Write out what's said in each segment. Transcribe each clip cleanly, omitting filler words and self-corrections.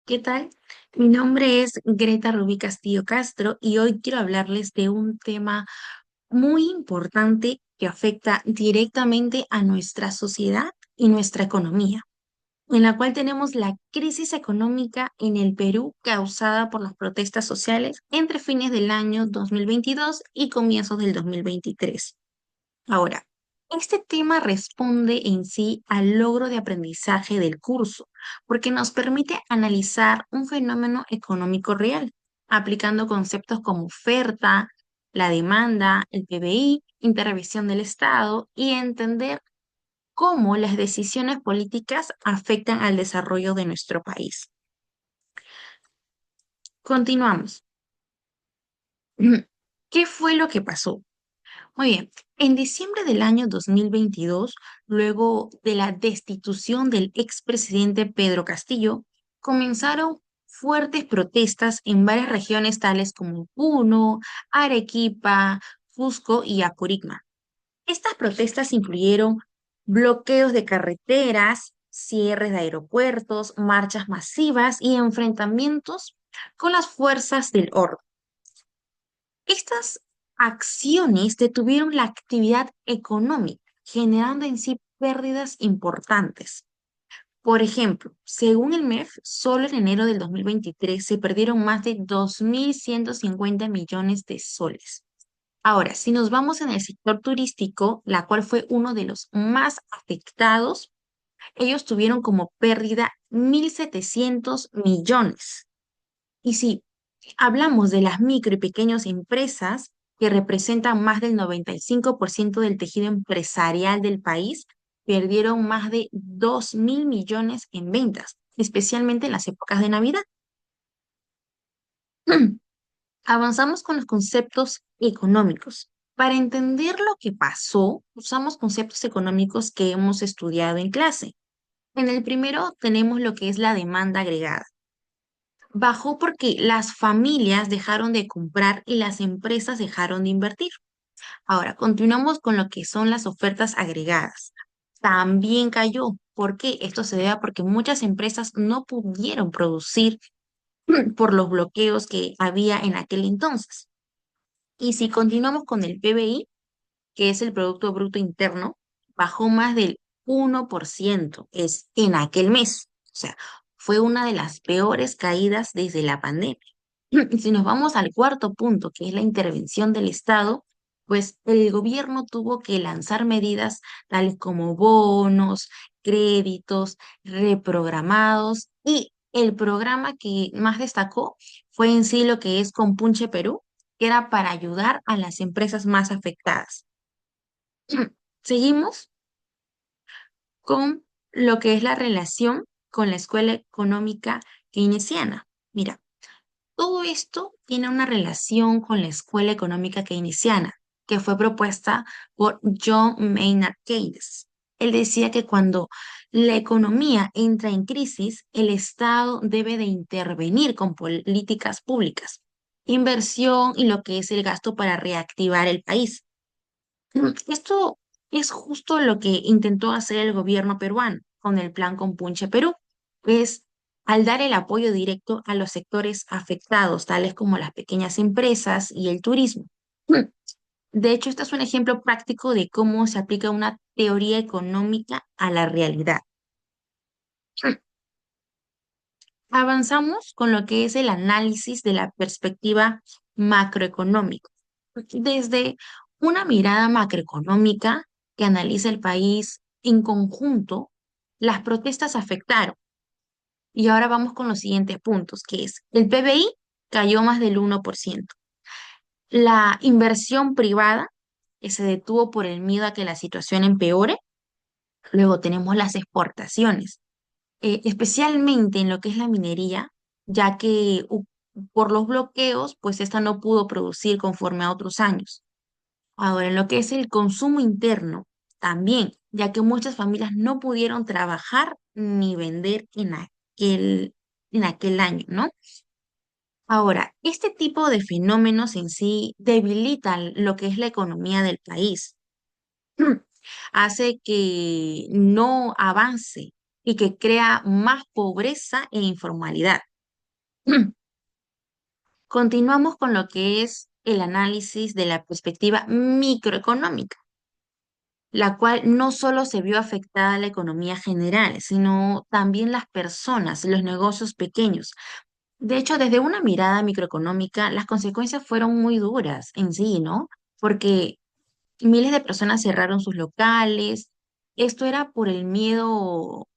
¿Qué tal? Mi nombre es Greta Rubí Castillo Castro y hoy quiero hablarles de un tema muy importante que afecta directamente a nuestra sociedad y nuestra economía, en la cual tenemos la crisis económica en el Perú causada por las protestas sociales entre fines del año 2022 y comienzos del 2023. Ahora, este tema responde en sí al logro de aprendizaje del curso, porque nos permite analizar un fenómeno económico real, aplicando conceptos como oferta, la demanda, el PBI, intervención del Estado y entender cómo las decisiones políticas afectan al desarrollo de nuestro país. Continuamos. ¿Qué fue lo que pasó? Muy bien, en diciembre del año 2022, luego de la destitución del expresidente Pedro Castillo, comenzaron fuertes protestas en varias regiones tales como Puno, Arequipa, Cusco y Apurímac. Estas protestas incluyeron bloqueos de carreteras, cierres de aeropuertos, marchas masivas y enfrentamientos con las fuerzas del orden. Estas acciones detuvieron la actividad económica, generando en sí pérdidas importantes. Por ejemplo, según el MEF, solo en enero del 2023 se perdieron más de 2.150 millones de soles. Ahora, si nos vamos en el sector turístico, la cual fue uno de los más afectados, ellos tuvieron como pérdida 1.700 millones. Y si hablamos de las micro y pequeñas empresas que representan más del 95% del tejido empresarial del país, perdieron más de 2.000 millones en ventas, especialmente en las épocas de Navidad. Avanzamos con los conceptos económicos. Para entender lo que pasó, usamos conceptos económicos que hemos estudiado en clase. En el primero tenemos lo que es la demanda agregada. Bajó porque las familias dejaron de comprar y las empresas dejaron de invertir. Ahora, continuamos con lo que son las ofertas agregadas. También cayó. ¿Por qué? Esto se debe a porque muchas empresas no pudieron producir por los bloqueos que había en aquel entonces. Y si continuamos con el PBI, que es el Producto Bruto Interno, bajó más del 1%, es en aquel mes. O sea, fue una de las peores caídas desde la pandemia. Y si nos vamos al cuarto punto, que es la intervención del Estado, pues el gobierno tuvo que lanzar medidas tales como bonos, créditos, reprogramados y el programa que más destacó fue en sí lo que es Compunche Perú, que era para ayudar a las empresas más afectadas. Seguimos con lo que es la relación con la escuela económica keynesiana. Mira, todo esto tiene una relación con la escuela económica keynesiana, que fue propuesta por John Maynard Keynes. Él decía que cuando la economía entra en crisis, el Estado debe de intervenir con políticas públicas, inversión y lo que es el gasto para reactivar el país. Esto es justo lo que intentó hacer el gobierno peruano con el plan Compunche Perú, es al dar el apoyo directo a los sectores afectados, tales como las pequeñas empresas y el turismo. De hecho, este es un ejemplo práctico de cómo se aplica una teoría económica a la realidad. Avanzamos con lo que es el análisis de la perspectiva macroeconómica. Desde una mirada macroeconómica que analiza el país en conjunto, las protestas afectaron. Y ahora vamos con los siguientes puntos, que es el PBI cayó más del 1%. La inversión privada, que se detuvo por el miedo a que la situación empeore. Luego tenemos las exportaciones, especialmente en lo que es la minería, ya que por los bloqueos, pues esta no pudo producir conforme a otros años. Ahora, en lo que es el consumo interno, también, ya que muchas familias no pudieron trabajar ni vender en aquel año, ¿no? Ahora, este tipo de fenómenos en sí debilitan lo que es la economía del país, hace que no avance y que crea más pobreza e informalidad. Continuamos con lo que es el análisis de la perspectiva microeconómica, la cual no solo se vio afectada la economía general, sino también las personas, los negocios pequeños. De hecho, desde una mirada microeconómica, las consecuencias fueron muy duras en sí, ¿no? Porque miles de personas cerraron sus locales. Esto era por el miedo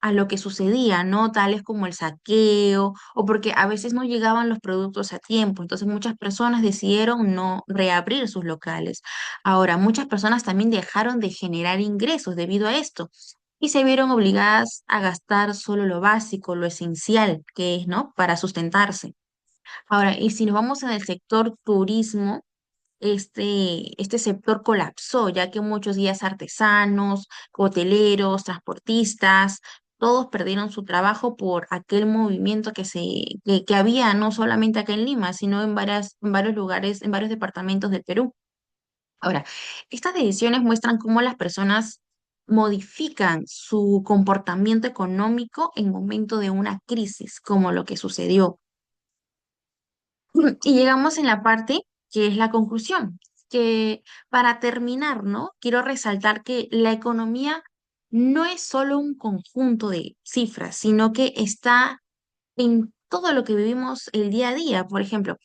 a lo que sucedía, ¿no? Tales como el saqueo o porque a veces no llegaban los productos a tiempo. Entonces muchas personas decidieron no reabrir sus locales. Ahora, muchas personas también dejaron de generar ingresos debido a esto y se vieron obligadas a gastar solo lo básico, lo esencial que es, ¿no? Para sustentarse. Ahora, y si nos vamos en el sector turismo, este sector colapsó, ya que muchos guías artesanos, hoteleros, transportistas, todos perdieron su trabajo por aquel movimiento que había no solamente acá en Lima, sino en varios lugares, en varios departamentos del Perú. Ahora, estas decisiones muestran cómo las personas modifican su comportamiento económico en momento de una crisis, como lo que sucedió. Y llegamos en la parte que es la conclusión, que para terminar, ¿no? Quiero resaltar que la economía no es solo un conjunto de cifras, sino que está en todo lo que vivimos el día a día. Por ejemplo,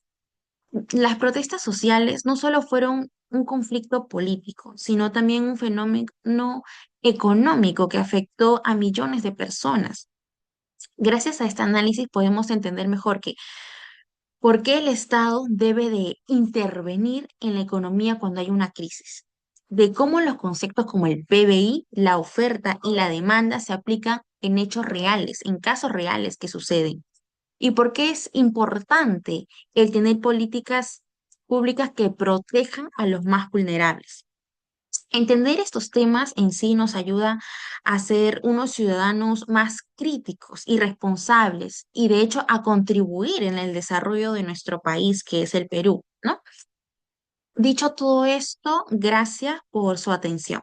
las protestas sociales no solo fueron un conflicto político, sino también un fenómeno económico que afectó a millones de personas. Gracias a este análisis podemos entender mejor que ¿por qué el Estado debe de intervenir en la economía cuando hay una crisis? De cómo los conceptos como el PBI, la oferta y la demanda se aplican en hechos reales, en casos reales que suceden. Y por qué es importante el tener políticas públicas que protejan a los más vulnerables. Entender estos temas en sí nos ayuda a ser unos ciudadanos más críticos y responsables y de hecho a contribuir en el desarrollo de nuestro país, que es el Perú, ¿no? Dicho todo esto, gracias por su atención.